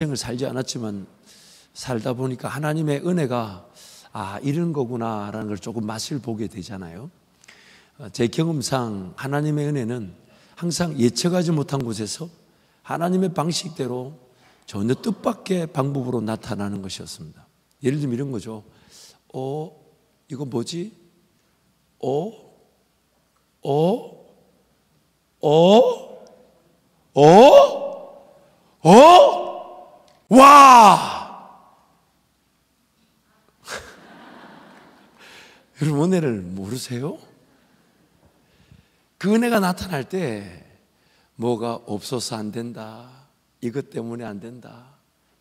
인생을 살지 않았지만 살다 보니까 하나님의 은혜가 이런 거구나라는 걸 조금 맛을 보게 되잖아요. 제 경험상 하나님의 은혜는 항상 예측하지 못한 곳에서 하나님의 방식대로 전혀 뜻밖의 방법으로 나타나는 것이었습니다. 예를 들면 이런 거죠. 이거 뭐지? 와! 여러분 은혜를 모르세요? 그 은혜가 나타날 때 뭐가 없어서 안 된다, 이것 때문에 안 된다,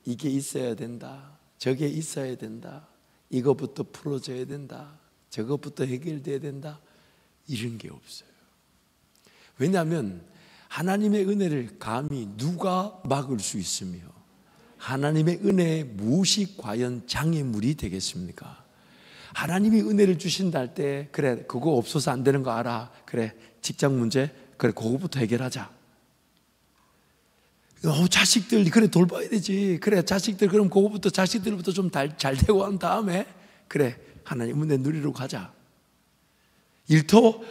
이게 있어야 된다, 저게 있어야 된다, 이것부터 풀어져야 된다, 저것부터 해결돼야 된다, 이런 게 없어요. 왜냐하면 하나님의 은혜를 감히 누가 막을 수 있으며 하나님의 은혜에 무엇이 과연 장애물이 되겠습니까? 하나님이 은혜를 주신다 할 때 그래 그거 없어서 안 되는 거 알아, 그래 직장 문제 그래 그거부터 해결하자. 자식들 그래 돌봐야 되지, 그래 자식들 그럼 그거부터 자식들부터 좀 잘 되고 한 다음에 그래 하나님 은혜 누리러 가자. 일터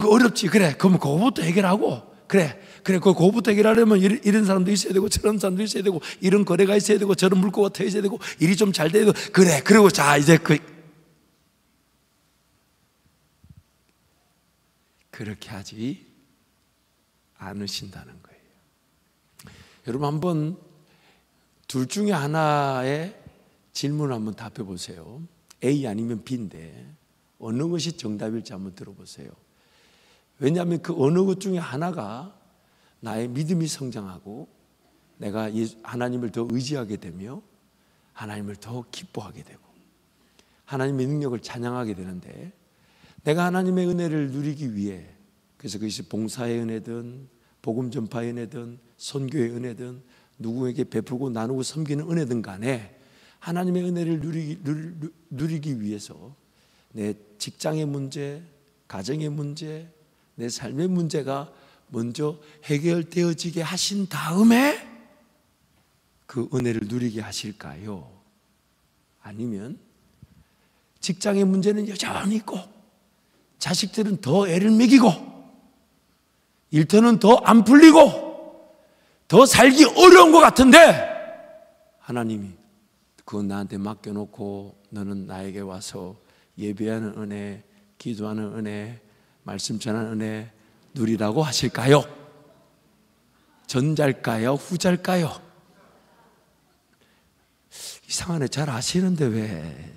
어렵지, 그래 그럼 그거부터 해결하고, 그래 그거부터 해결하려면 이런 사람도 있어야 되고 저런 사람도 있어야 되고 이런 거래가 있어야 되고 저런 물꼬가 터져야 되고 일이 좀 잘 돼야 되고, 그래 그리고 자 이제 그렇게 하지 않으신다는 거예요. 여러분 한번 둘 중에 하나의 질문을 한번 답해 보세요. A 아니면 B인데 어느 것이 정답일지 한번 들어보세요. 왜냐하면 그 어느 것 중에 하나가 나의 믿음이 성장하고 내가 하나님을 더 의지하게 되며 하나님을 더 기뻐하게 되고 하나님의 능력을 찬양하게 되는데, 내가 하나님의 은혜를 누리기 위해, 그래서 그것이 봉사의 은혜든 복음 전파의 은혜든 선교의 은혜든 누구에게 베풀고 나누고 섬기는 은혜든 간에 하나님의 은혜를 누리기 위해서 내 직장의 문제, 가정의 문제, 내 삶의 문제가 먼저 해결되어지게 하신 다음에 그 은혜를 누리게 하실까요? 아니면 직장의 문제는 여전히 있고 자식들은 더 애를 먹이고 일터는 더 안 풀리고 더 살기 어려운 것 같은데 하나님이 그건 나한테 맡겨놓고 너는 나에게 와서 예배하는 은혜, 기도하는 은혜, 말씀 전하는 은혜 누리라고 하실까요? 전자일까요? 후자일까요? 이상하네, 잘 아시는데 왜?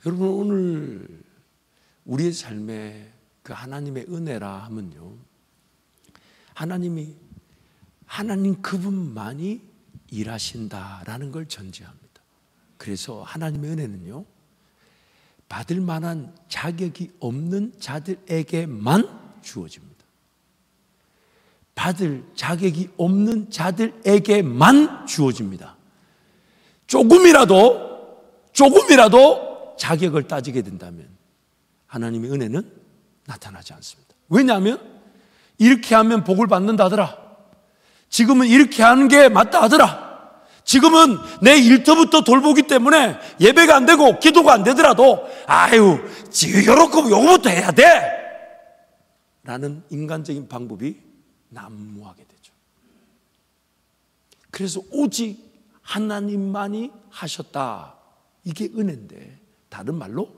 여러분 오늘 우리의 삶에 그 하나님의 은혜라 하면요, 하나님 그분만이 일하신다라는 걸 전제합니다. 그래서 하나님의 은혜는요, 받을 만한 자격이 없는 자들에게만 주어집니다. 받을 자격이 없는 자들에게만 주어집니다. 조금이라도 자격을 따지게 된다면 하나님의 은혜는 나타나지 않습니다. 왜냐하면 이렇게 하면 복을 받는다더라, 지금은 이렇게 하는 게 맞다 하더라, 지금은 내 일터부터 돌보기 때문에 예배가 안 되고 기도가 안 되더라도 요거부터 해야 돼 라는 인간적인 방법이 난무하게 되죠. 그래서 오직 하나님만이 하셨다, 이게 은혜인데, 다른 말로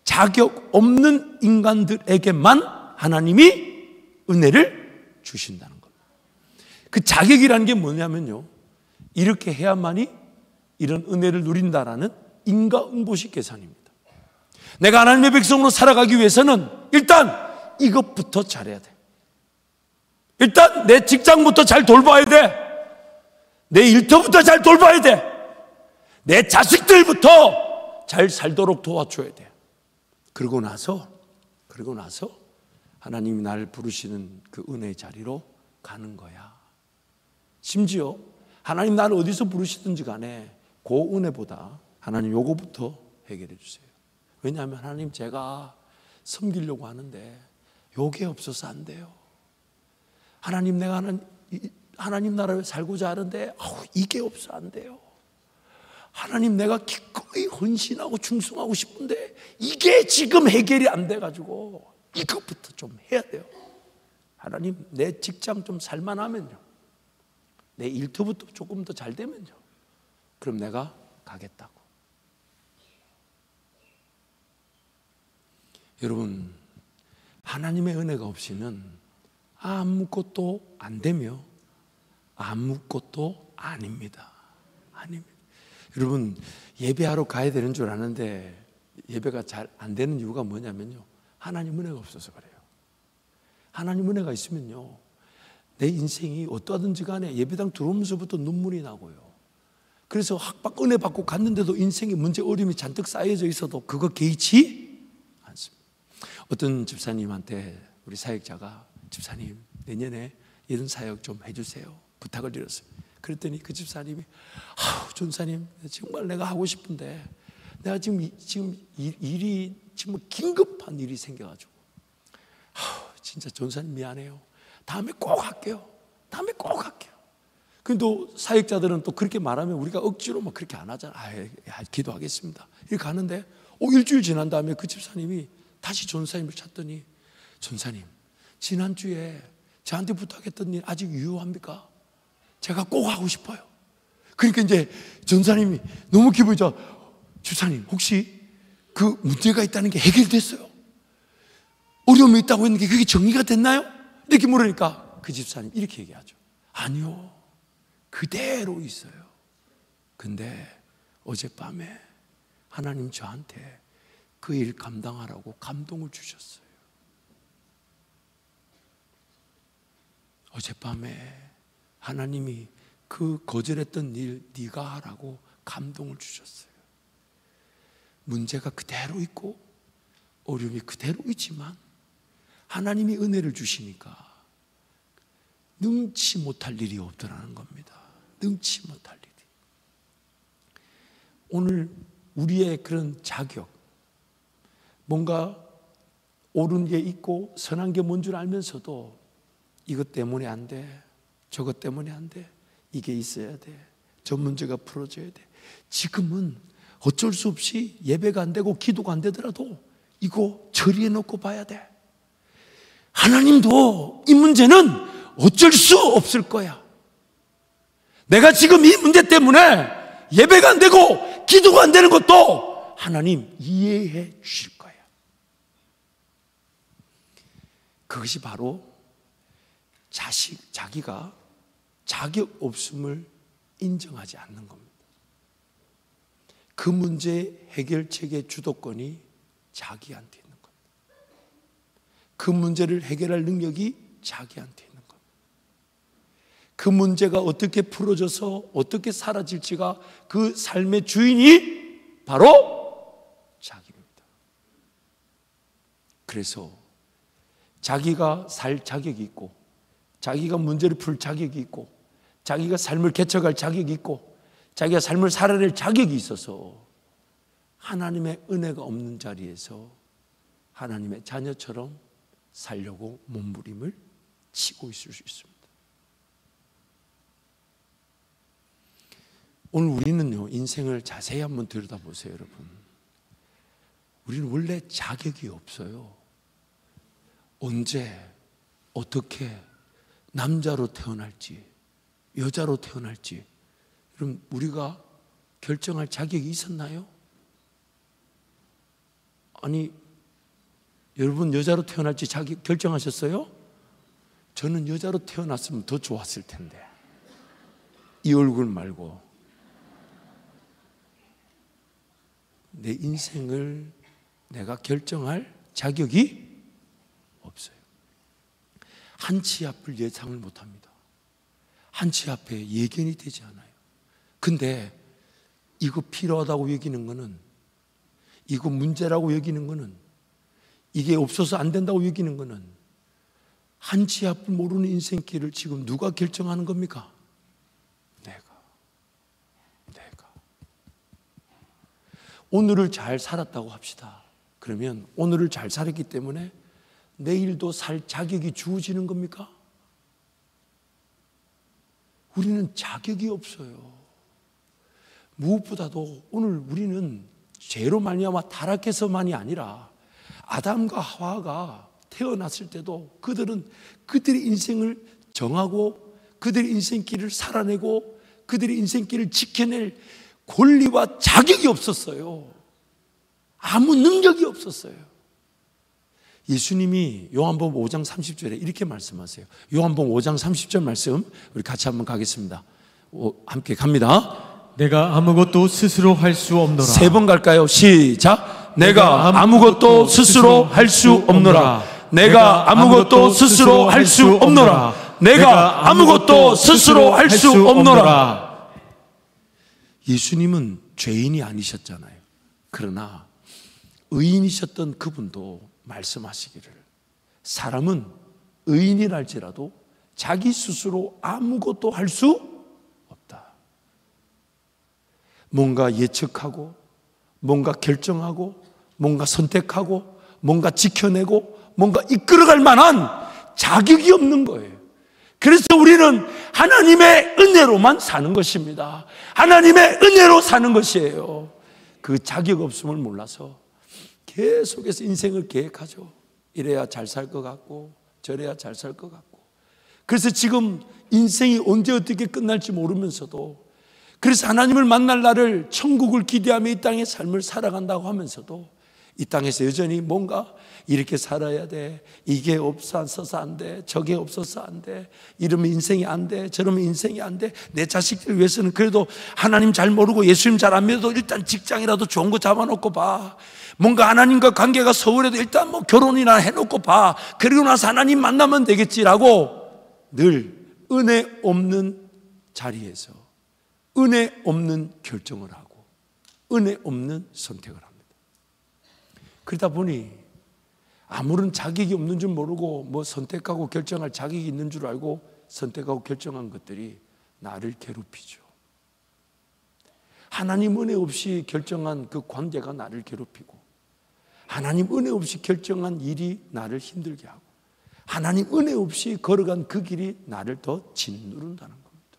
자격 없는 인간들에게만 하나님이 은혜를 주신다는 겁니다. 그 자격이라는 게 뭐냐면요, 이렇게 해야만이 이런 은혜를 누린다라는 인과응보식 계산입니다. 내가 하나님의 백성으로 살아가기 위해서는 일단 이것부터 잘해야 돼. 일단 내 직장부터 잘 돌봐야 돼. 내 일터부터 잘 돌봐야 돼. 내 자식들부터 잘 살도록 도와줘야 돼. 그러고 나서 하나님이 나를 부르시는 그 은혜의 자리로 가는 거야. 심지어 하나님 나를 어디서 부르시든지 간에 그 은혜보다 하나님 요거부터 해결해 주세요. 왜냐하면 하나님 제가 섬기려고 하는데 요게 없어서 안 돼요. 하나님 내가 하나님 나라에 살고자 하는데 이게 없어 안 돼요. 하나님 내가 기꺼이 헌신하고 충성하고 싶은데 이게 지금 해결이 안 돼가지고 이것부터 좀 해야 돼요. 하나님 내 직장 좀 살만하면요, 내 일터부터 조금 더 잘 되면요, 그럼 내가 가겠다고. 여러분, 하나님의 은혜가 없이는 아무것도 안 되며 아무것도 아닙니다. 아닙니다. 여러분, 예배하러 가야 되는 줄 아는데 예배가 잘 안 되는 이유가 뭐냐면요, 하나님 은혜가 없어서 그래요. 하나님 은혜가 있으면요, 내 인생이 어떠하든지 간에 예배당 들어오면서부터 눈물이 나고요. 그래서 학박 은혜 받고 갔는데도 인생에 문제 어려움이 잔뜩 쌓여져 있어도 그거 개의치 않습니다. 어떤 집사님한테 우리 사역자가, 집사님 내년에 이런 사역 좀 해주세요 부탁을 드렸어요. 그랬더니 그 집사님이, 전사님 정말 내가 하고 싶은데 내가 지금 일이 지금 긴급한 일이 생겨가지고 진짜 전사님 미안해요. 다음에 꼭 할게요. 다음에 꼭 할게요. 근데 또 사역자들은 또 그렇게 말하면 우리가 억지로 막 그렇게 안 하잖아. 기도하겠습니다. 이렇게 가는데 일주일 지난 다음에 그 집사님이 다시 전사님을 찾더니, 전사님 지난주에 저한테 부탁했던 일 아직 유효합니까? 제가 꼭 하고 싶어요. 그러니까 이제 전사님이 너무 기분이 좋아. 집사님 혹시 그 문제가 있다는 게 해결됐어요? 어려움이 있다고 했는데 그게 정리가 됐나요? 이렇게 물으니까 그 집사님 이렇게 얘기하죠. 아니요, 그대로 있어요. 근데 어젯밤에 하나님 저한테 그 일 감당하라고 감동을 주셨어요. 어젯밤에 하나님이 그 거절했던 일 네가 하라고 감동을 주셨어요. 문제가 그대로 있고 어려움이 그대로 있지만 하나님이 은혜를 주시니까 능치 못할 일이 없더라는 겁니다. 능치 못할 일이. 오늘 우리의 그런 자격, 뭔가 옳은 게 있고 선한 게 뭔 줄 알면서도 이것 때문에 안 돼, 저것 때문에 안 돼, 이게 있어야 돼, 저 문제가 풀어져야 돼. 지금은 어쩔 수 없이 예배가 안 되고 기도가 안 되더라도 이거 처리해 놓고 봐야 돼. 하나님도 이 문제는 어쩔 수 없을 거야. 내가 지금 이 문제 때문에 예배가 안 되고 기도가 안 되는 것도 하나님 이해해 주실 거야. 그것이 바로 자기가 자격 없음을 인정하지 않는 겁니다. 그 문제 해결책의 주도권이 자기한테 있는 겁니다. 그 문제를 해결할 능력이 자기한테 있는 겁니다. 그 문제가 어떻게 풀어져서 어떻게 사라질지가 그 삶의 주인이 바로 자기입니다. 그래서 자기가 살 자격이 있고, 자기가 문제를 풀 자격이 있고, 자기가 삶을 개척할 자격이 있고, 자기가 삶을 살아낼 자격이 있어서 하나님의 은혜가 없는 자리에서 하나님의 자녀처럼 살려고 몸부림을 치고 있을 수 있습니다. 오늘 우리는요, 인생을 자세히 한번 들여다보세요, 여러분. 우리는 원래 자격이 없어요. 언제, 어떻게 남자로 태어날지, 여자로 태어날지, 그럼 우리가 결정할 자격이 있었나요? 아니, 여러분 여자로 태어날지 자격 결정하셨어요? 저는 여자로 태어났으면 더 좋았을 텐데, 이 얼굴 말고. 내 인생을 내가 결정할 자격이 없어요. 한 치 앞을 예상을 못합니다. 한 치 앞에 예견이 되지 않아요. 근데 이거 필요하다고 여기는 거는, 이거 문제라고 여기는 거는, 이게 없어서 안 된다고 여기는 거는 한 치 앞을 모르는 인생길을 지금 누가 결정하는 겁니까? 내가. 오늘을 잘 살았다고 합시다. 그러면 오늘을 잘 살았기 때문에 내일도 살 자격이 주어지는 겁니까? 우리는 자격이 없어요. 무엇보다도 오늘 우리는 죄로 말미암아 타락해서만이 아니라 아담과 하와가 태어났을 때도 그들은 그들의 인생을 정하고 그들의 인생길을 살아내고 그들의 인생길을 지켜낼 권리와 자격이 없었어요. 아무 능력이 없었어요. 예수님이 요한복음 5장 30절에 이렇게 말씀하세요. 요한복음 5장 30절 말씀 우리 같이 한번 가겠습니다. 함께 갑니다. 내가 아무것도 스스로 할 수 없노라. 세 번 갈까요? 시작. 내가 아무것도 스스로 할 수 없노라. 내가 아무것도 스스로 할 수 없노라. 내가 아무것도 스스로 할 수 없노라. 예수님은 죄인이 아니셨잖아요. 그러나 의인이셨던 그분도 말씀하시기를 사람은 의인이랄지라도 자기 스스로 아무것도 할 수 없다. 뭔가 예측하고 뭔가 결정하고 뭔가 선택하고 뭔가 지켜내고 뭔가 이끌어갈 만한 자격이 없는 거예요. 그래서 우리는 하나님의 은혜로만 사는 것입니다. 하나님의 은혜로 사는 것이에요. 그 자격 없음을 몰라서 계속해서 인생을 계획하죠. 이래야 잘 살 것 같고 저래야 잘 살 것 같고. 그래서 지금 인생이 언제 어떻게 끝날지 모르면서도, 그래서 하나님을 만날 날을 천국을 기대하며 이 땅의 삶을 살아간다고 하면서도 이 땅에서 여전히 뭔가 이렇게 살아야 돼, 이게 없어서 안 돼, 저게 없어서 안 돼, 이러면 인생이 안 돼, 저러면 인생이 안 돼, 내 자식들 위해서는 그래도 하나님 잘 모르고 예수님 잘 안 믿어도 일단 직장이라도 좋은 거 잡아놓고 봐, 뭔가 하나님과 관계가 소홀해도 일단 뭐 결혼이나 해놓고 봐, 그리고 나서 하나님 만나면 되겠지라고 늘 은혜 없는 자리에서 은혜 없는 결정을 하고 은혜 없는 선택을 합니다. 그러다 보니 아무런 자격이 없는 줄 모르고 뭐 선택하고 결정할 자격이 있는 줄 알고 선택하고 결정한 것들이 나를 괴롭히죠. 하나님 은혜 없이 결정한 그 관계가 나를 괴롭히고, 하나님 은혜 없이 결정한 일이 나를 힘들게 하고, 하나님 은혜 없이 걸어간 그 길이 나를 더 짓누른다는 겁니다.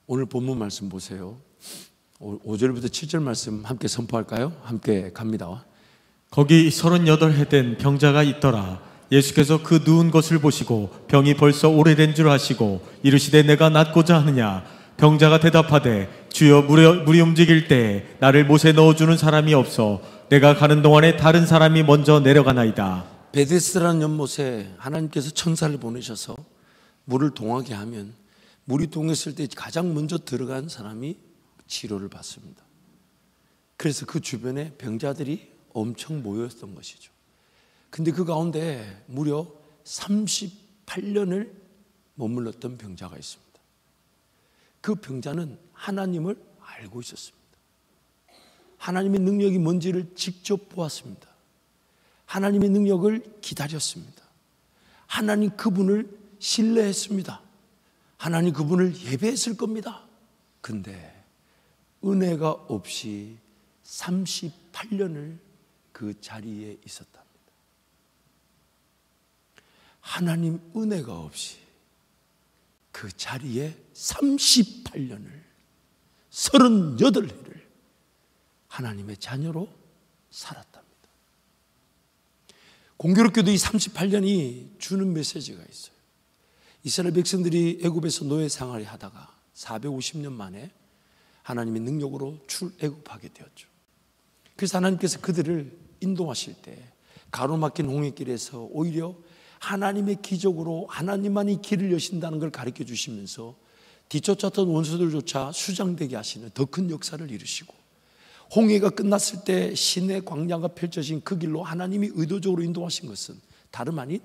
오늘 본문 말씀 보세요. 5절부터 7절 말씀 함께 선포할까요? 함께 갑니다. 거기 38해 된 병자가 있더라. 예수께서 그 누운 것을 보시고 병이 벌써 오래된 줄 아시고 이르시되 내가 낫고자 하느냐. 병자가 대답하되 주여 물이 움직일 때 나를 못에 넣어주는 사람이 없어 내가 가는 동안에 다른 사람이 먼저 내려가나이다. 베데스다라는 연못에 하나님께서 천사를 보내셔서 물을 동하게 하면 물이 동했을 때 가장 먼저 들어간 사람이 치료를 받습니다. 그래서 그 주변에 병자들이 엄청 모였던 것이죠. 근데 그 가운데 무려 38년을 머물렀던 병자가 있습니다. 그 병자는 하나님을 알고 있었습니다. 하나님의 능력이 뭔지를 직접 보았습니다. 하나님의 능력을 기다렸습니다. 하나님 그분을 신뢰했습니다. 하나님 그분을 예배했을 겁니다. 근데 은혜가 없이 38년을 그 자리에 있었답니다. 하나님 은혜가 없이 그 자리에 38년을 38해를 하나님의 자녀로 살았답니다. 공교롭게도 이 38년이 주는 메시지가 있어요. 이스라엘 백성들이 애굽에서 노예 생활을 하다가 450년 만에 하나님의 능력으로 출애굽하게 되었죠. 그래서 하나님께서 그들을 인도하실 때 가로막힌 홍해길에서 오히려 하나님의 기적으로 하나님만이 길을 여신다는 걸 가르쳐 주시면서 뒤쫓았던 원수들조차 수장되게 하시는 더 큰 역사를 이루시고, 홍해가 끝났을 때 신의 광야가 펼쳐진 그 길로 하나님이 의도적으로 인도하신 것은 다름 아닌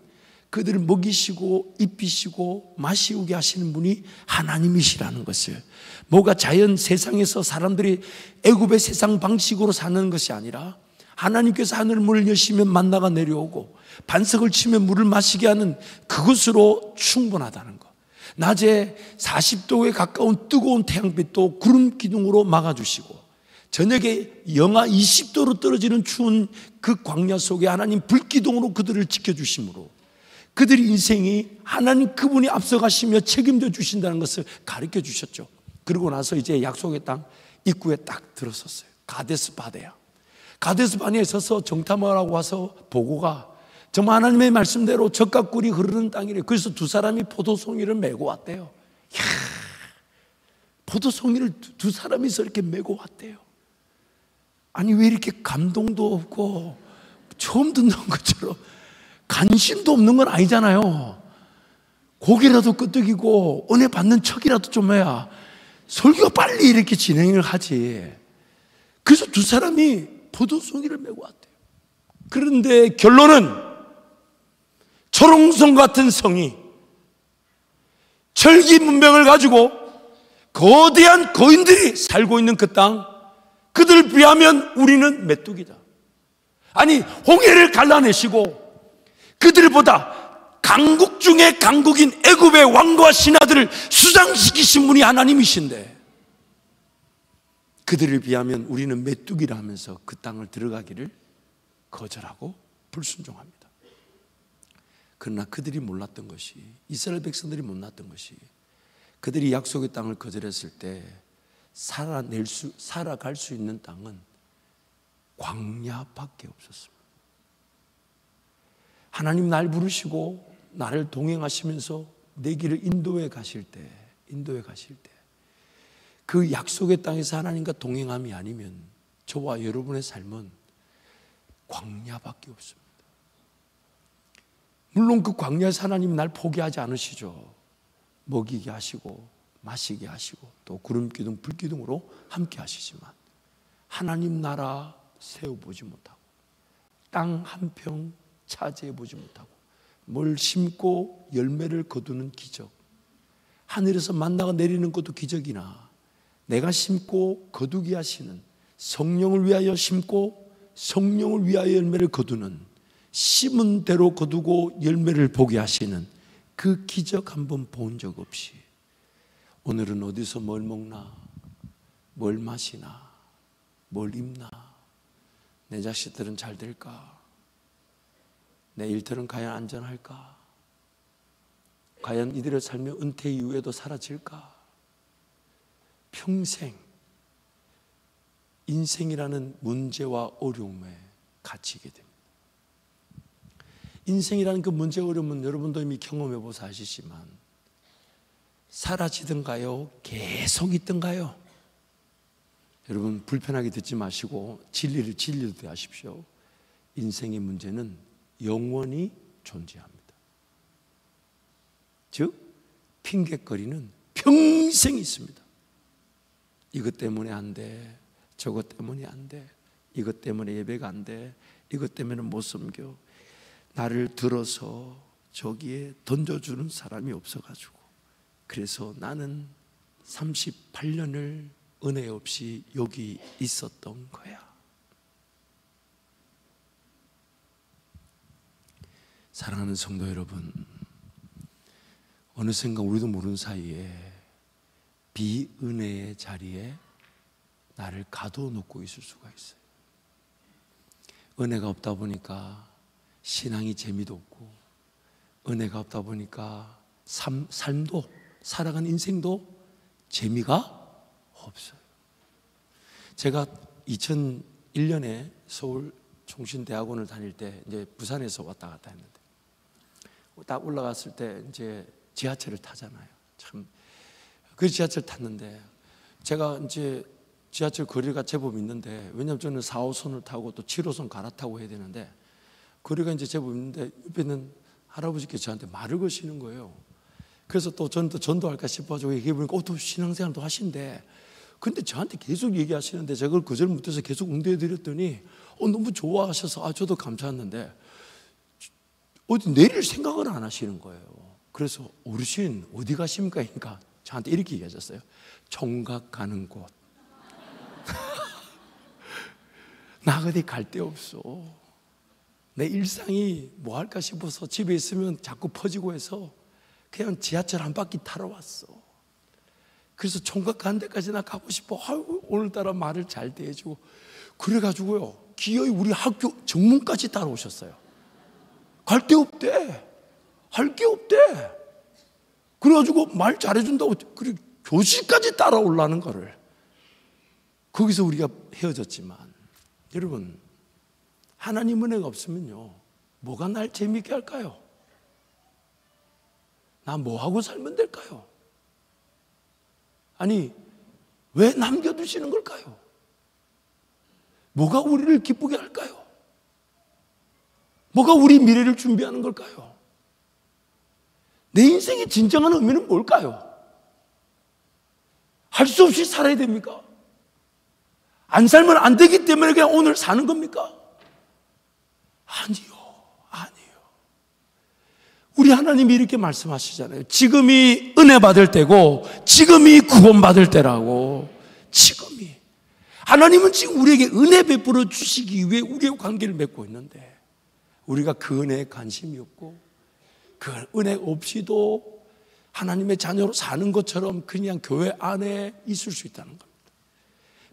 그들을 먹이시고 입히시고 마시우게 하시는 분이 하나님이시라는 것을, 뭐가 자연 세상에서 사람들이 애굽의 세상 방식으로 사는 것이 아니라 하나님께서 하늘 문을 여시면 만나가 내려오고 반석을 치면 물을 마시게 하는 그것으로 충분하다는 것, 낮에 40도에 가까운 뜨거운 태양빛도 구름 기둥으로 막아주시고 저녁에 영하 20도로 떨어지는 추운 그 광야 속에 하나님 불기둥으로 그들을 지켜주심으로 그들의 인생이 하나님 그분이 앞서가시며 책임져 주신다는 것을 가르쳐 주셨죠. 그러고 나서 이제 약속의 땅 입구에 딱 들어섰어요. 가데스 바네아. 가데스 바네아에 서서 정탐을 하고 와서 보고가 정말 하나님의 말씀대로 젖과 꿀이 흐르는 땅이래요. 그래서 두 사람이 포도송이를 메고 왔대요. 이야, 포도송이를 두 사람이서 이렇게 메고 왔대요. 아니 왜 이렇게 감동도 없고 처음 듣는 것처럼 관심도 없는 건 아니잖아요. 고개라도 끄덕이고 은혜 받는 척이라도 좀 해야 설교가 빨리 이렇게 진행을 하지. 그래서 두 사람이 포도송이를 메고 왔대요. 그런데 결론은 초롱성 같은 성이 철기 문명을 가지고 거대한 거인들이 살고 있는 그 땅, 그들을 비하면 우리는 메뚜기다. 아니 홍해를 갈라내시고 그들보다 강국 중에 강국인 애굽의 왕과 신하들을 수장시키신 분이 하나님이신데 그들을 비하면 우리는 메뚜기라 하면서 그 땅을 들어가기를 거절하고 불순종합니다. 그러나 그들이 몰랐던 것이, 이스라엘 백성들이 몰랐던 것이, 그들이 약속의 땅을 거절했을 때 살아갈 수 있는 땅은 광야밖에 없었습니다. 하나님 날 부르시고 나를 동행하시면서 내 길을 인도해 가실 때 그 약속의 땅에서 하나님과 동행함이 아니면 저와 여러분의 삶은 광야밖에 없습니다. 물론 그 광야에서 하나님 날 포기하지 않으시죠. 먹이게 하시고 마시게 하시고 또 구름기둥 불기둥으로 함께 하시지만 하나님 나라 세워보지 못하고 땅 한 평 차지해보지 못하고 뭘 심고 열매를 거두는 기적, 하늘에서 만나가 내리는 것도 기적이나 내가 심고 거두게 하시는, 성령을 위하여 심고 성령을 위하여 열매를 거두는, 심은 대로 거두고 열매를 보게 하시는 그 기적 한번 본 적 없이 오늘은 어디서 뭘 먹나, 뭘 마시나, 뭘 입나, 내 자식들은 잘 될까, 내 일터는 과연 안전할까, 과연 이들의 삶의 은퇴 이후에도 사라질까, 평생 인생이라는 문제와 어려움에 갇히게 됩니다. 인생이라는 그 문제와 어려움은 여러분도 이미 경험해 보셔서 아시지만 사라지든가요, 계속 있든가요? 여러분 불편하게 듣지 마시고 진리로 대하십시오. 인생의 문제는 영원히 존재합니다. 즉 핑계거리는 평생 있습니다. 이것 때문에 안 돼, 저것 때문에 안 돼, 이것 때문에 예배가 안 돼, 이것 때문에 못 섬겨, 나를 들어서 저기에 던져주는 사람이 없어가지고 그래서 나는 38년을 은혜 없이 여기 있었던 거야. 사랑하는 성도 여러분, 어느샌가 우리도 모르는 사이에 비은혜의 자리에 나를 가둬놓고 있을 수가 있어요. 은혜가 없다 보니까 신앙이 재미도 없고, 은혜가 없다 보니까 삶도, 살아가는 인생도 재미가 없어요. 제가 2001년에 서울 총신대학원을 다닐 때 이제 부산에서 왔다 갔다 했는데 딱 올라갔을 때 이제 지하철을 타잖아요. 참 그 지하철 탔는데 제가 이제 지하철 거리가 제법 있는데, 왜냐하면 저는 4호선을 타고 또 7호선 갈아타고 해야 되는데 거리가 이제 제법 있는데 옆에 있는 할아버지께서 저한테 말을 거시는 거예요. 그래서 또 저는 전도할까 싶어가지고 얘기해보니까 또 신앙생활도 하신대. 근데 저한테 계속 얘기하시는데 제가 그걸 거절 못해서 계속 응대해드렸더니 너무 좋아하셔서 저도 감사했는데 어디 내릴 생각을 안 하시는 거예요. 그래서 어르신 어디 가십니까? 그러니까 저한테 이렇게 얘기하셨어요. 총각 가는 곳. 나 어디 갈 데 없어. 내 일상이 뭐 할까 싶어서 집에 있으면 자꾸 퍼지고 해서 그냥 지하철 한 바퀴 타러 왔어. 그래서 총각 가는 데까지 나 가고 싶어. 아이고, 오늘따라 말을 잘 대해주고 그래가지고요 기어이 우리 학교 정문까지 따라오셨어요. 갈 데 없대. 할 게 없대. 그래가지고 말 잘해준다고 그래 교실까지 따라오려는 거를. 거기서 우리가 헤어졌지만 여러분, 하나님 은혜가 없으면요 뭐가 날 재미있게 할까요? 나 뭐하고 살면 될까요? 아니 왜 남겨두시는 걸까요? 뭐가 우리를 기쁘게 할까요? 뭐가 우리 미래를 준비하는 걸까요? 내 인생의 진정한 의미는 뭘까요? 할 수 없이 살아야 됩니까? 안 살면 안 되기 때문에 그냥 오늘 사는 겁니까? 아니요. 우리 하나님이 이렇게 말씀하시잖아요. 지금이 은혜 받을 때고 지금이 구원받을 때라고. 지금이. 하나님은 지금 우리에게 은혜 베풀어 주시기 위해 우리의 관계를 맺고 있는데 우리가 그 은혜에 관심이 없고 그 은혜 없이도 하나님의 자녀로 사는 것처럼 그냥 교회 안에 있을 수 있다는 겁니다.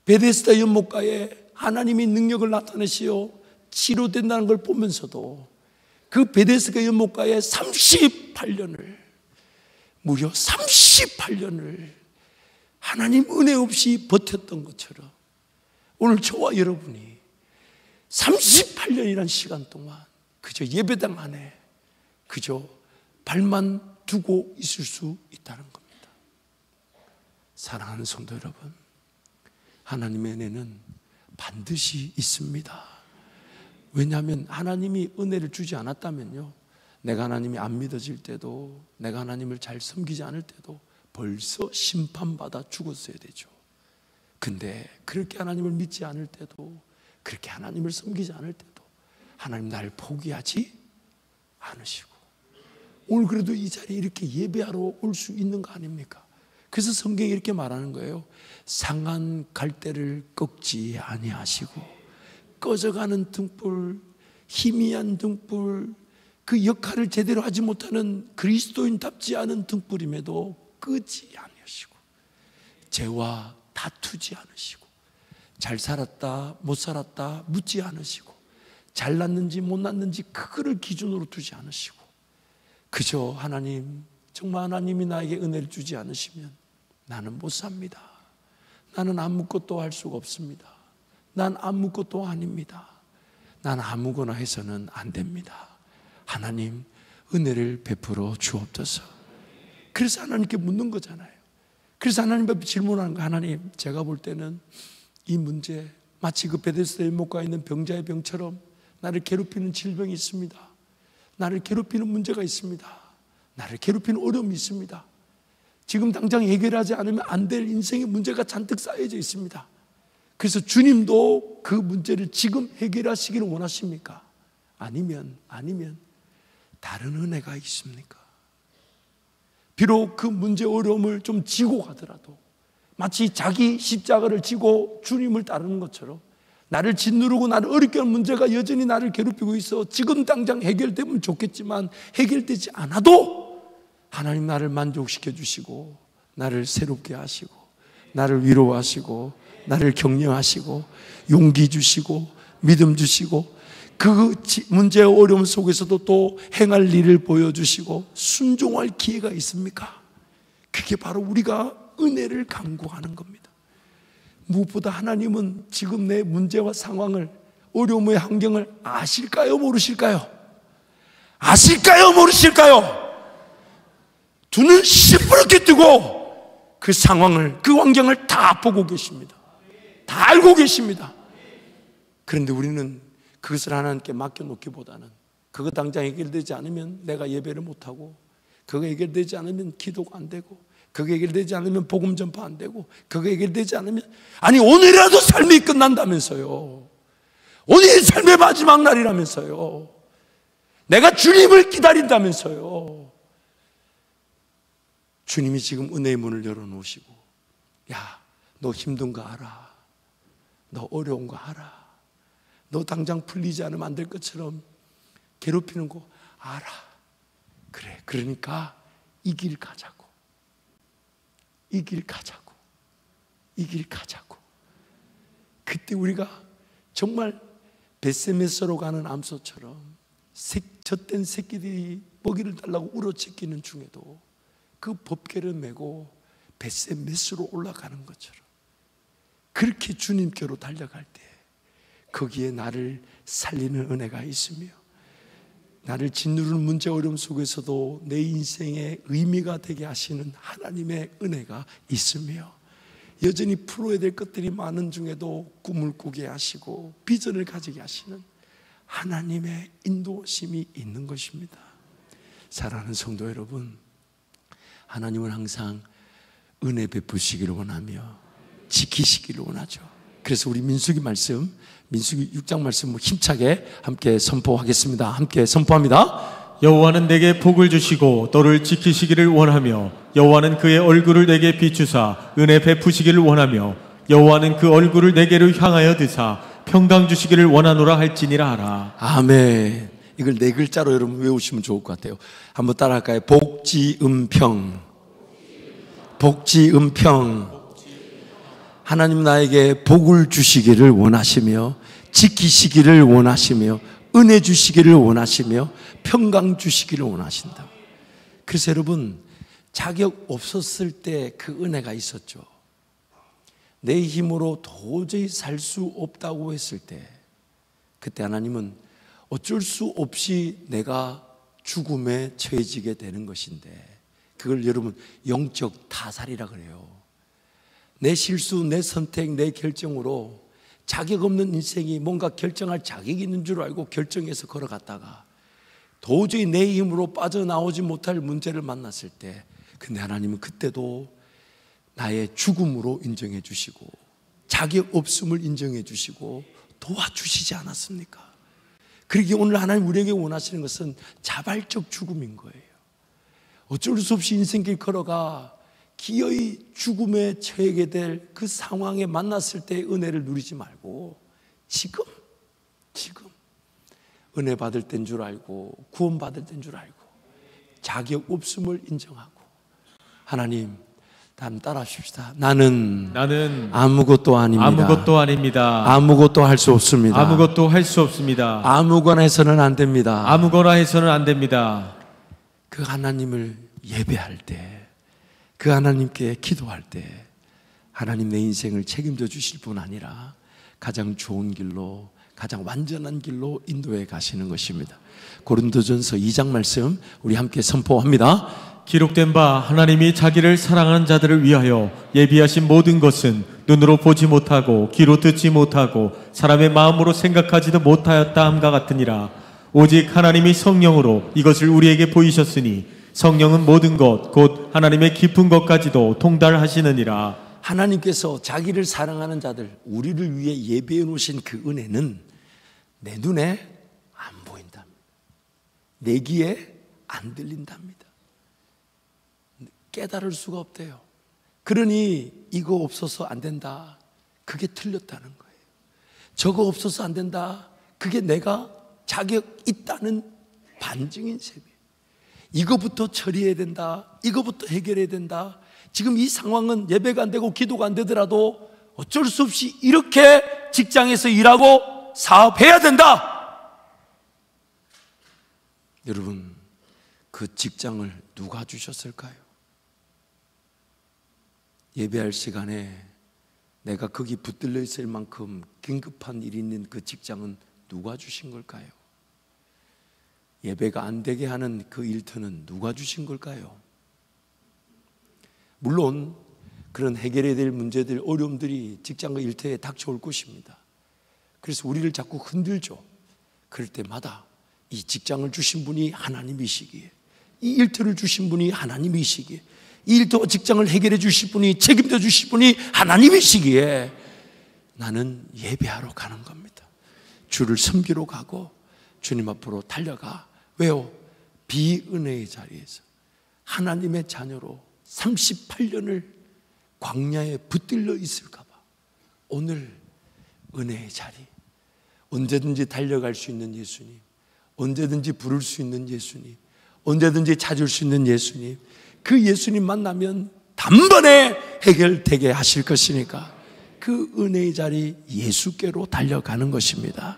베데스다 연못가에 하나님이 능력을 나타내시어 치료된다는 걸 보면서도 그 베데스다 연못가에 38년을 무려 38년을 하나님 은혜 없이 버텼던 것처럼 오늘 저와 여러분이 38년이라는 시간 동안 그저 예배당 안에 그저 발만 두고 있을 수 있다는 겁니다. 사랑하는 성도 여러분, 하나님의 은혜는 반드시 있습니다. 왜냐하면 하나님이 은혜를 주지 않았다면요 내가 하나님이 안 믿어질 때도 내가 하나님을 잘 섬기지 않을 때도 벌써 심판받아 죽었어야 되죠. 근데 그렇게 하나님을 믿지 않을 때도 그렇게 하나님을 섬기지 않을 때도 하나님 나를 포기하지 않으시고 오늘 그래도 이 자리에 이렇게 예배하러 올 수 있는 거 아닙니까? 그래서 성경이 이렇게 말하는 거예요. 상한 갈대를 꺾지 아니하시고 꺼져가는 등불, 희미한 등불, 그 역할을 제대로 하지 못하는 그리스도인답지 않은 등불임에도 끄지 아니하시고 죄와 다투지 않으시고 잘 살았다 못 살았다 묻지 않으시고 잘났는지 못났는지 그거를 기준으로 두지 않으시고 그저 하나님, 정말 하나님이 나에게 은혜를 주지 않으시면 나는 못 삽니다. 나는 아무것도 할 수가 없습니다. 난 아무것도 아닙니다. 난 아무거나 해서는 안 됩니다. 하나님 은혜를 베풀어 주옵소서. 그래서 하나님께 묻는 거잖아요. 그래서 하나님 앞에 질문하는 거. 하나님, 제가 볼 때는 이 문제 마치 그 베데스다 연못가에 있는 병자의 병처럼 나를 괴롭히는 질병이 있습니다. 나를 괴롭히는 문제가 있습니다. 나를 괴롭히는 어려움이 있습니다. 지금 당장 해결하지 않으면 안 될 인생의 문제가 잔뜩 쌓여져 있습니다. 그래서 주님도 그 문제를 지금 해결하시기를 원하십니까? 아니면 다른 은혜가 있습니까? 비록 그 문제 어려움을 좀 지고 가더라도 마치 자기 십자가를 지고 주님을 따르는 것처럼 나를 짓누르고 나를 어렵게 하는 문제가 여전히 나를 괴롭히고 있어. 지금 당장 해결되면 좋겠지만 해결되지 않아도 하나님 나를 만족시켜 주시고 나를 새롭게 하시고 나를 위로하시고 나를 격려하시고 용기 주시고 믿음 주시고 그 문제의 어려움 속에서도 또 행할 일을 보여주시고 순종할 기회가 있습니까? 그게 바로 우리가 은혜를 간구하는 겁니다. 무엇보다 하나님은 지금 내 문제와 상황을, 어려움의 환경을 아실까요? 모르실까요? 아실까요? 모르실까요? 두 눈 시퍼렇게 뜨고 그 상황을, 그 환경을 다 보고 계십니다. 다 알고 계십니다. 그런데 우리는 그것을 하나님께 맡겨놓기보다는 그거 당장 해결되지 않으면 내가 예배를 못하고, 그거 해결되지 않으면 기도가 안 되고, 그거 해결되지 않으면 복음 전파 안 되고, 그거 해결되지 않으면, 아니 오늘이라도 삶이 끝난다면서요. 오늘이 삶의 마지막 날이라면서요. 내가 주님을 기다린다면서요. 주님이 지금 은혜의 문을 열어놓으시고, 야, 너 힘든 거 알아. 너 어려운 거 알아. 너 당장 풀리지 않으면 안 될 것처럼 괴롭히는 거 알아. 그래, 그러니까 이 길 가자고. 이 길 가자고. 이 길 가자고. 그때 우리가 정말 벳세메스로 가는 암소처럼 젖된 새끼들이 먹이를 달라고 울어짖기는 중에도 그 법궤를 메고 뱃새 메스로 올라가는 것처럼 그렇게 주님께로 달려갈 때 거기에 나를 살리는 은혜가 있으며 나를 짓누르는 문제 어려움 속에서도 내 인생의 의미가 되게 하시는 하나님의 은혜가 있으며 여전히 풀어야 될 것들이 많은 중에도 꿈을 꾸게 하시고 비전을 가지게 하시는 하나님의 인도심이 있는 것입니다. 사랑하는 성도 여러분, 하나님은 항상 은혜 베푸시기를 원하며 지키시기를 원하죠. 그래서 우리 민수기 말씀, 민수기 6장 말씀 힘차게 함께 선포하겠습니다. 함께 선포합니다. 여호와는 내게 복을 주시고 너를 지키시기를 원하며 여호와는 그의 얼굴을 내게 비추사 은혜 베푸시기를 원하며 여호와는 그 얼굴을 내게로 향하여 드사 평강 주시기를 원하노라 할지니라 하라. 아멘. 이걸 네 글자로 여러분 외우시면 좋을 것 같아요. 한번 따라할까요? 복지음평. 복지음평. 하나님 나에게 복을 주시기를 원하시며 지키시기를 원하시며 은혜 주시기를 원하시며 평강 주시기를 원하신다. 그래서 여러분, 자격 없었을 때 그 은혜가 있었죠. 내 힘으로 도저히 살 수 없다고 했을 때 그때 하나님은 어쩔 수 없이 내가 죽음에 처해지게 되는 것인데 그걸 여러분 영적 타살이라 그래요. 내 실수, 내 선택, 내 결정으로 자격 없는 인생이 뭔가 결정할 자격이 있는 줄 알고 결정해서 걸어갔다가 도저히 내 힘으로 빠져나오지 못할 문제를 만났을 때 근데 하나님은 그때도 나의 죽음으로 인정해 주시고 자격 없음을 인정해 주시고 도와주시지 않았습니까? 그러기에 오늘 하나님 우리에게 원하시는 것은 자발적 죽음인 거예요. 어쩔 수 없이 인생길 걸어가 기어이 죽음에 처하게 될 그 상황에 만났을 때의 은혜를 누리지 말고 지금 은혜 받을 때인 줄 알고 구원 받을 때인 줄 알고 자격 없음을 인정하고 하나님 다음 따라 하십시다. 나는 아무것도 아닙니다. 아무것도 아닙니다. 아무것도 할 수 없습니다. 아무것도 할 수 없습니다. 아무거나 해서는 안 됩니다. 아무거나 해서는 안 됩니다. 그 하나님을 예배할 때 그 하나님께 기도할 때 하나님 내 인생을 책임져 주실 뿐 아니라 가장 좋은 길로 가장 완전한 길로 인도해 가시는 것입니다. 고린도전서 2장 말씀 우리 함께 선포합니다. 기록된 바 하나님이 자기를 사랑하는 자들을 위하여 예비하신 모든 것은 눈으로 보지 못하고 귀로 듣지 못하고 사람의 마음으로 생각하지도 못하였다 함과 같으니라. 오직 하나님이 성령으로 이것을 우리에게 보이셨으니 성령은 모든 것 곧 하나님의 깊은 것까지도 통달하시느니라. 하나님께서 자기를 사랑하는 자들 우리를 위해 예비해 놓으신 그 은혜는 내 눈에 안 보인답니다. 내 귀에 안 들린답니다. 깨달을 수가 없대요. 그러니 이거 없어서 안 된다, 그게 틀렸다는 거예요. 저거 없어서 안 된다, 그게 내가 자격 있다는 반증인 셈이에요. 이거부터 처리해야 된다, 이거부터 해결해야 된다. 지금 이 상황은 예배가 안 되고 기도가 안 되더라도 어쩔 수 없이 이렇게 직장에서 일하고 사업해야 된다. 여러분, 그 직장을 누가 주셨을까요? 예배할 시간에 내가 거기 붙들려 있을 만큼 긴급한 일이 있는 그 직장은 누가 주신 걸까요? 예배가 안 되게 하는 그 일터는 누가 주신 걸까요? 물론 그런 해결해야 될 문제들, 어려움들이 직장과 일터에 닥쳐올 것입니다. 그래서 우리를 자꾸 흔들죠. 그럴 때마다 이 직장을 주신 분이 하나님이시기에, 이 일터를 주신 분이 하나님이시기에, 이 일터와 직장을 해결해 주실 분이, 책임져 주실 분이 하나님이시기에 나는 예배하러 가는 겁니다. 주를 섬기러 가고 주님 앞으로 달려가. 왜요? 비은혜의 자리에서 하나님의 자녀로 38년을 광야에 붙들려 있을까 봐 오늘 은혜의 자리, 언제든지 달려갈 수 있는 예수님, 언제든지 부를 수 있는 예수님, 언제든지 찾을 수 있는 예수님, 그 예수님 만나면 단번에 해결되게 하실 것이니까 그 은혜의 자리 예수께로 달려가는 것입니다.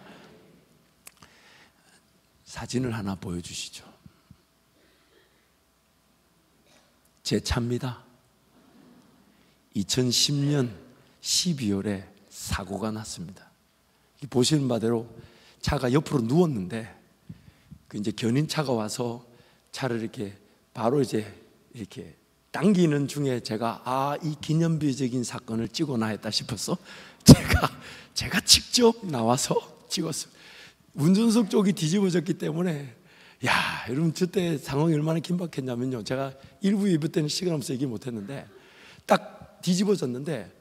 사진을 하나 보여주시죠. 제 차입니다. 2010년 12월에 사고가 났습니다. 보시는 바대로 차가 옆으로 누웠는데 이제 견인차가 와서 차를 이렇게 바로 이제 이렇게 당기는 중에 제가 이 기념비적인 사건을 찍어놔 했다 싶어서 제가 직접 나와서 찍었어요. 운전석 쪽이 뒤집어졌기 때문에 여러분 그때 상황이 얼마나 긴박했냐면요, 제가 1부, 2부 때는 시간 없어서 얘기 못했는데 딱 뒤집어졌는데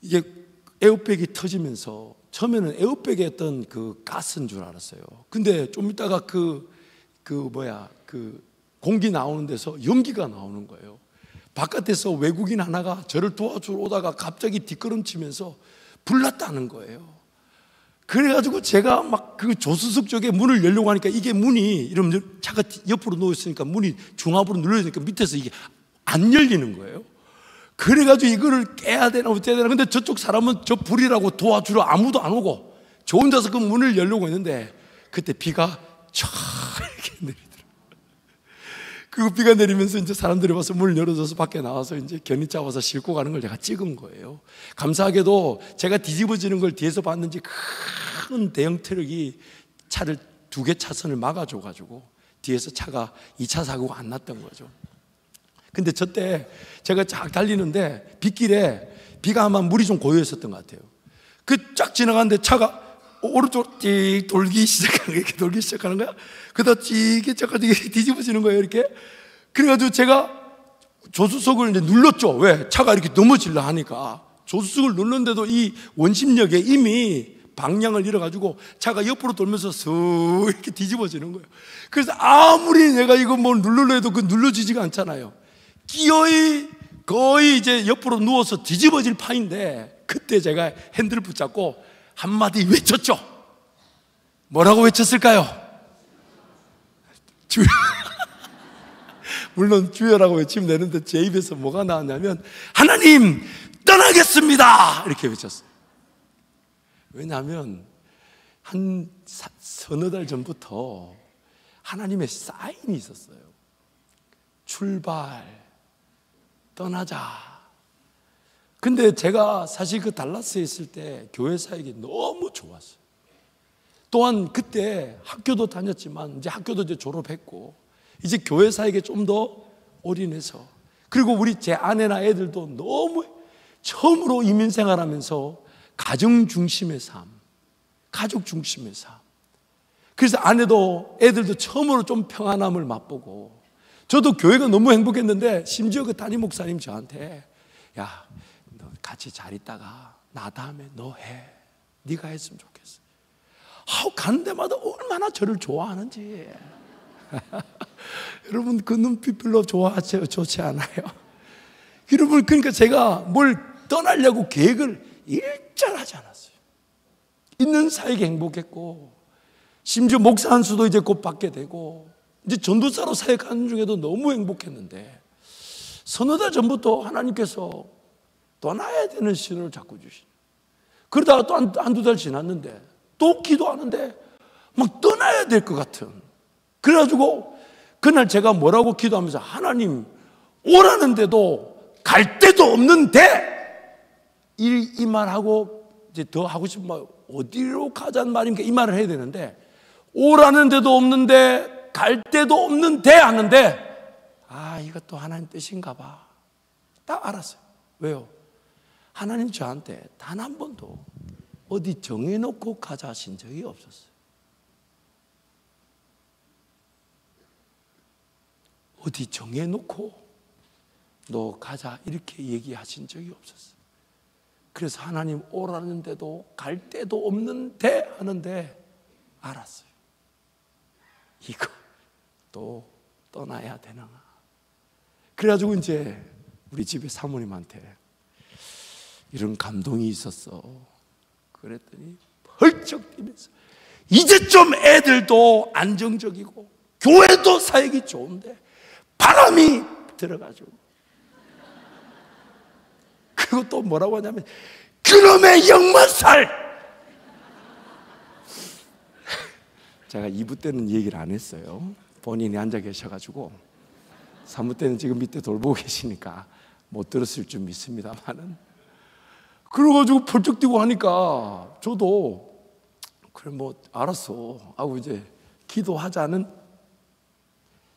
이게 에어백이 터지면서 처음에는 에어백에 어떤 그 가스인 줄 알았어요. 근데 좀 있다가 그 공기 나오는 데서 연기가 나오는 거예요. 바깥에서 외국인 하나가 저를 도와주러 오다가 갑자기 뒷걸음치면서 불났다는 거예요. 그래가지고 제가 막 그 조수석 쪽에 문을 열려고 하니까 이게 문이 이러면 차가 옆으로 누워있으니까 문이 중압으로 눌러지니까 밑에서 이게 안 열리는 거예요. 그래가지고 이거를 깨야 되나 어째야 되나. 근데 저쪽 사람은 저 불이라고 도와주러 아무도 안 오고 저 혼자서 그 문을 열려고 했는데 그때 비가 촤 이렇게 내리더라고요. 그 비가 내리면서 이제 사람들이 와서 문을 열어줘서 밖에 나와서 이제 견인차 와서 싣고 가는 걸 제가 찍은 거예요. 감사하게도 제가 뒤집어지는 걸 뒤에서 봤는지 큰 대형 트럭이 차를 2개 차선을 막아줘가지고 뒤에서 차가 2차 사고가 안 났던 거죠. 근데 저때 제가 쫙 달리는데 빗길에 비가 아마 물이 좀 고여 있었던 것 같아요. 그 쫙 지나가는데 차가 오른쪽 씩 돌기 시작하는 거야. 그러다 씩 뒤집어지는 거예요, 이렇게. 그래가지고 제가 조수석을 이제 눌렀죠. 왜? 차가 이렇게 넘어질라 하니까. 조수석을 눌렀는데도 이 원심력에 이미 방향을 잃어가지고 차가 옆으로 돌면서 쓱 이렇게 뒤집어지는 거예요. 그래서 아무리 내가 이거 뭐 눌러려 해도 그 눌러지지가 않잖아요. 거의 이제 옆으로 누워서 뒤집어질 판인데 그때 제가 핸들을 붙잡고 한마디 외쳤죠. 뭐라고 외쳤을까요? 주여. 물론 주여라고 외치면 되는데 제 입에서 뭐가 나왔냐면 하나님 떠나겠습니다 이렇게 외쳤어요. 왜냐하면 한 서너 달 전부터 하나님의 사인이 있었어요. 출발, 떠나자. 근데 제가 사실 그 달라스에 있을 때 교회 사역이 너무 좋았어요. 또한 그때 학교도 다녔지만 이제 학교도 이제 졸업했고 이제 교회 사역에 좀 더 올인해서, 그리고 제 아내나 애들도 너무 처음으로 이민 생활하면서 가정 중심의 삶, 가족 중심의 삶. 그래서 아내도 애들도 처음으로 좀 평안함을 맛보고 저도 교회가 너무 행복했는데 심지어 그 담임 목사님 저한테 야, 너 같이 잘 있다가 나 다음에 너 해. 네가 했으면 좋겠어. 가는 데마다 얼마나 저를 좋아하는지. 여러분 그 눈빛 별로 좋지 않아요? 여러분 그러니까 제가 뭘 떠나려고 계획을 일절하지 않았어요. 있는 사이에 행복했고 심지어 목사 한 수도 이제 곧 받게 되고 이제 전도사로 사역하는 중에도 너무 행복했는데 서너 달 전부터 하나님께서 떠나야 되는 신호를 자꾸 주시죠. 그러다가 또 한두 달 지났는데 또 기도하는데 막 떠나야 될 것 같은. 그래가지고 그날 제가 뭐라고 기도하면서 하나님 오라는데도 갈 데도 없는데 이 말하고 이제 더 하고 싶은 말 어디로 가자는 말입니까? 이 말을 해야 되는데 오라는 데도 없는데 갈 데도 없는데 하는데 이것도 하나님 뜻인가 봐. 딱 알았어요. 왜요? 하나님 저한테 단 한 번도 어디 정해놓고 가자 하신 적이 없었어요. 어디 정해놓고 너 가자 이렇게 얘기하신 적이 없었어요. 그래서 하나님 오라는데도 갈 데도 없는데 하는데 알았어요. 이거 또 떠나야 되나. 그래가지고 이제 우리 집에 사모님한테 이런 감동이 있었어. 그랬더니 펄쩍 뛰면서 이제 좀 애들도 안정적이고 교회도 사역이 좋은데 바람이 들어가지고, 그리고 또 뭐라고 하냐면 그놈의 영만살. 제가 2부 때는 얘기를 안 했어요. 본인이 앉아 계셔가지고 사무 때는 지금 밑에 돌보고 계시니까 못 들었을 줄 믿습니다만은, 그래가지고 펄쩍 뛰고 하니까 저도 그래 뭐 알았어 하고 이제 기도하자는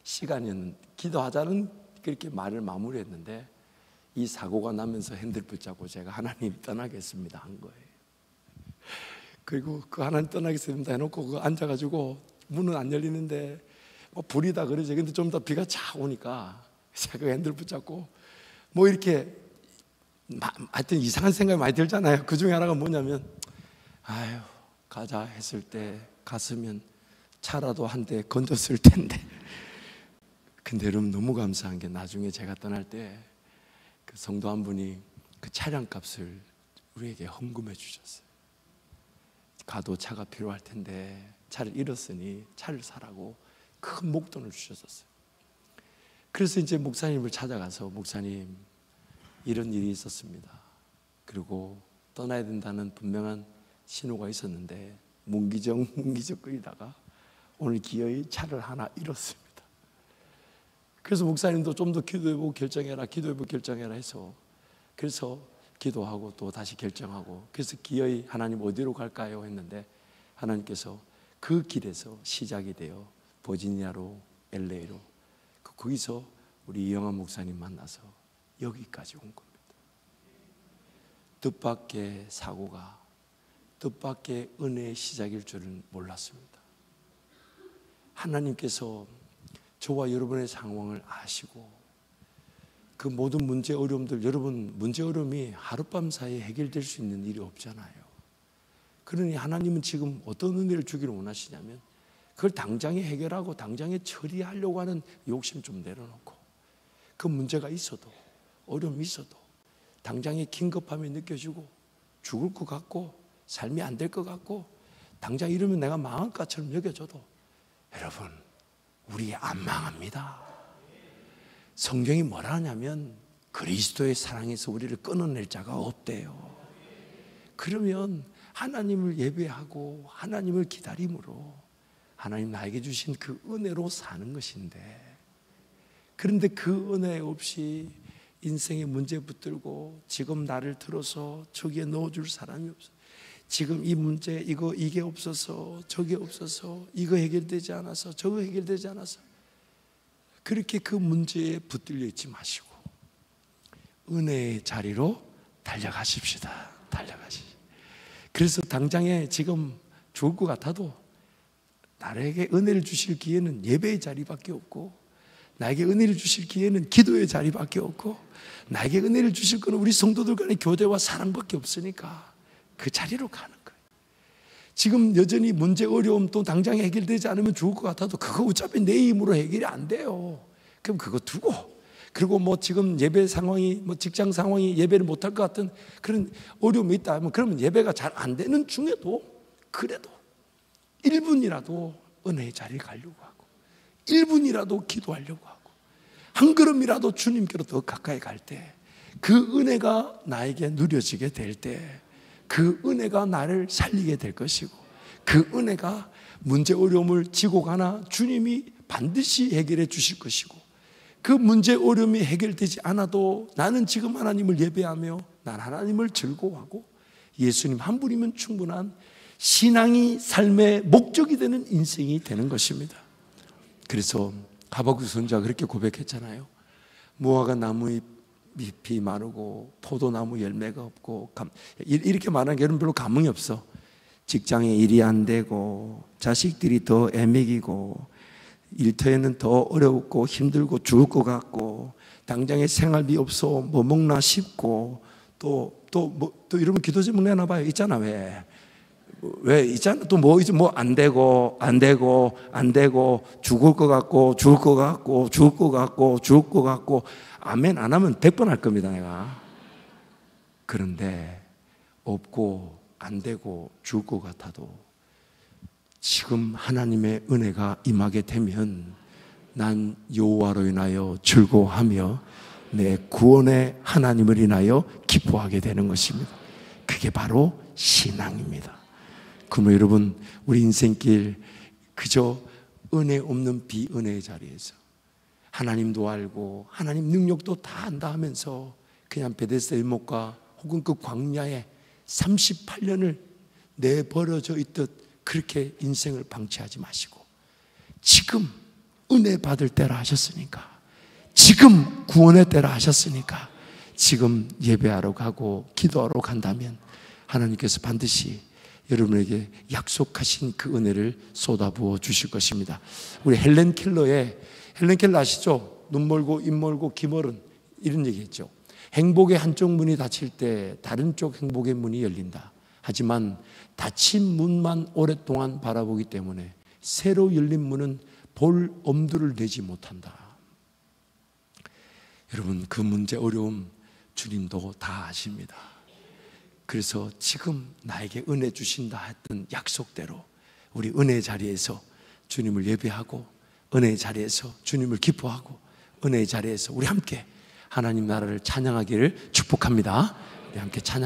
시간이었는데, 기도하자는 그렇게 말을 마무리했는데, 이 사고가 나면서 핸들 붙잡고 제가 하나님 떠나겠습니다 한 거예요. 그리고 그 하나님 떠나겠습니다 해놓고 그 앉아가지고 문은 안 열리는데 뭐 불이다 그러지. 근데 좀 더 비가 차 오니까 제가 그 핸들 붙잡고 뭐 이렇게 하여튼 이상한 생각이 많이 들잖아요. 그 중에 하나가 뭐냐면, 아유 가자 했을 때 갔으면 차라도 한 대 건졌을 텐데. 근데 여러분 너무 감사한 게, 나중에 제가 떠날 때 그 성도 한 분이 그 차량 값을 우리에게 헌금해 주셨어요. 가도 차가 필요할 텐데 차를 잃었으니 차를 사라고 큰 목돈을 주셨었어요. 그래서 이제 목사님을 찾아가서, 목사님 이런 일이 있었습니다. 그리고 떠나야 된다는 분명한 신호가 있었는데 문기적 거리다가 오늘 기어이 차를 하나 잃었습니다. 그래서 목사님도 좀 더 기도해보고 결정해라 해서, 그래서 기도하고 또 다시 결정하고, 그래서 기어이 하나님 어디로 갈까요 했는데, 하나님께서 그 길에서 시작이 되어 버지니아로, LA로, 거기서 우리 이영환 목사님 만나서 여기까지 온 겁니다. 뜻밖의 사고가 뜻밖의 은혜의 시작일 줄은 몰랐습니다. 하나님께서 저와 여러분의 상황을 아시고 그 모든 문제 어려움들, 여러분 문제 어려움이 하룻밤 사이에 해결될 수 있는 일이 없잖아요. 그러니 하나님은 지금 어떤 은혜를 주기를 원하시냐면, 그걸 당장에 해결하고 당장에 처리하려고 하는 욕심 좀 내려놓고, 그 문제가 있어도 어려움이 있어도 당장에 긴급함이 느껴지고 죽을 것 같고 삶이 안 될 것 같고 당장 이러면 내가 망할 것처럼 여겨져도, 여러분 우리 안 망합니다. 성경이 뭐라 하냐면 그리스도의 사랑에서 우리를 끊어낼 자가 없대요. 그러면 하나님을 예배하고 하나님을 기다림으로 하나님 나에게 주신 그 은혜로 사는 것인데, 그런데 그 은혜 없이 인생의 문제 붙들고 지금 나를 들어서 저기에 넣어줄 사람이 없어, 지금 이 문제 이게 없어서 저게 없어서 이거 해결되지 않아서 저거 해결되지 않아서, 그렇게 그 문제에 붙들려 있지 마시고 은혜의 자리로 달려가십시다. 그래서 당장에 지금 죽을 것 같아도 나에게 은혜를 주실 기회는 예배의 자리밖에 없고, 나에게 은혜를 주실 기회는 기도의 자리밖에 없고, 나에게 은혜를 주실 거는 우리 성도들 간의 교제와 사랑밖에 없으니까 그 자리로 가는 거예요. 지금 여전히 문제 어려움 또 당장에 해결되지 않으면 죽을 것 같아도 그거 어차피 내 힘으로 해결이 안 돼요. 그럼 그거 두고, 그리고 뭐 지금 예배 상황이, 뭐 직장 상황이 예배를 못할 것 같은 그런 어려움이 있다 하면, 그러면 예배가 잘 안 되는 중에도 그래도 1분이라도 은혜의 자리에 가려고 하고 1분이라도 기도하려고 하고 한 걸음이라도 주님께로 더 가까이 갈 때, 그 은혜가 나에게 누려지게 될 때 그 은혜가 나를 살리게 될 것이고, 그 은혜가 문제 어려움을 지고 가나 주님이 반드시 해결해 주실 것이고, 그 문제 어려움이 해결되지 않아도 나는 지금 하나님을 예배하며 난 하나님을 즐거워하고 예수님 한 분이면 충분한 신앙이 삶의 목적이 되는 인생이 되는 것입니다. 그래서 하박국 선지자가 그렇게 고백했잖아요. 무화과 나무 잎이 마르고 포도나무 열매가 없고, 이렇게 말하는 게 여러분 별로 감흥이 없어. 직장에 일이 안 되고 자식들이 더 애먹이고 일터에는 더 어렵고 힘들고 죽을 것 같고 당장에 생활비 없어 뭐 먹나 싶고, 또 여러분 기도 제목 내나 봐요. 있잖아. 왜 있잖아. 또 뭐 이제 뭐 안 되고 죽을 것 같고 아멘 안 하면 100번 할 겁니다 내가. 그런데 없고 안 되고 죽을 것 같아도 지금 하나님의 은혜가 임하게 되면 난 여호와로 인하여 즐거워하며 내 구원의 하나님을 인하여 기뻐하게 되는 것입니다. 그게 바로 신앙입니다. 그러면 여러분 우리 인생길 그저 은혜 없는 비은혜의 자리에서 하나님도 알고 하나님 능력도 다 안다 하면서 그냥 베데스다 일목과 혹은 그 광야에 38년을 내버려져 있듯 그렇게 인생을 방치하지 마시고 지금 은혜 받을 때라 하셨으니까, 지금 구원의 때라 하셨으니까 지금 예배하러 가고 기도하러 간다면 하나님께서 반드시 여러분에게 약속하신 그 은혜를 쏟아부어 주실 것입니다. 우리 헬렌 켈러 아시죠? 눈 멀고 입 멀고 귀 멀은 이런 얘기했죠. 행복의 한쪽 문이 닫힐 때 다른 쪽 행복의 문이 열린다. 하지만 닫힌 문만 오랫동안 바라보기 때문에 새로 열린 문은 볼 엄두를 내지 못한다. 여러분, 그 문제 어려움 주님도 다 아십니다. 그래서 지금 나에게 은혜 주신다 했던 약속대로 우리 은혜 자리에서 주님을 예배하고 은혜의 자리에서 주님을 기뻐하고 은혜의 자리에서 우리 함께 하나님 나라를 찬양하기를 축복합니다. 우리 함께 찬양